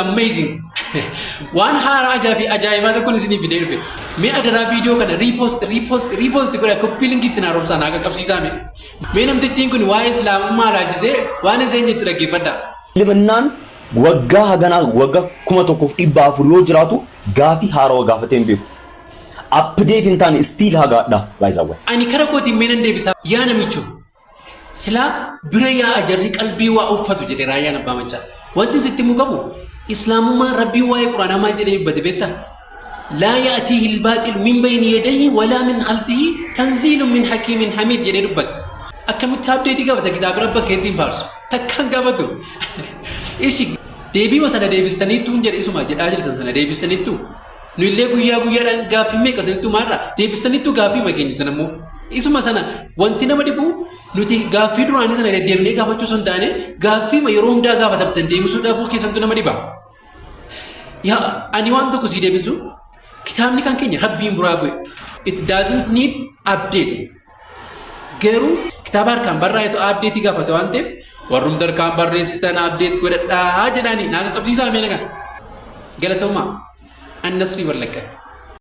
amazing. Waan haaraa fi ajaa'ibaa tokkoon isinii fidee dhufe. Mee adaraa viidiyoo kana repost godha koppii linkiitti naa roobsaa naa qaqqabsiisaa. Mee namtittiin kun waa'ee islaamummaa laalchisee waan iseen jettu dhaggeeffadhaa. Ilmannaan waggaa haganaa waggaa 1400 yoo jiraatu gaafii haaraa gaafatee hin beeku. Update hin taane still hagaadha baay'isawwan. Ani kara kootiin mee nan deebisaa yaa namicho. Sila bira yaa ajarri qalbii waa uffatu jedhe raayyaan abbaa machaa. Wanti sitti mugabu islaamummaa rabbii waa'ee quraanaa maal jedhee dubbate beektaa? Laa ya'tiihi al-baaxilu min bayni yadayhi walaa min khalfihi tanziilun min hakiimin hamiid jedhee dubbate. Akkamitti abdeetii gaafata kitaaba rabba keetiin faarsu takkaan gaafatu. Ishi deebii sana deebistaniittu jedhe isuma jedhaa jirtan sana deebistaniittu. Nu illee guyyaadhaan gaaffii meeqa sanittu maarraa deebistaniittu gaaffii makeenya sana immoo isuma sana wanti nama dhibu nuti gaaffii duraanii sana deddeebinee gaafachuu sun taane gaaffii yeroo hundaa gaafatamtan deebisuu dhabuu keessattuu nama dhiba. Yaa ani waan tokko sii deebisu kitaabni kan keenya rabbiin buraa bu'e. It doesn't need update. Garuu kitaaba harkaan barraa'etu update gaafata waan ta'eef warrumti harkaan barreessitan update godhadhaa jedhanii naa qaqqabsiisaa meena kana. Galatoomaa. النصري واللقات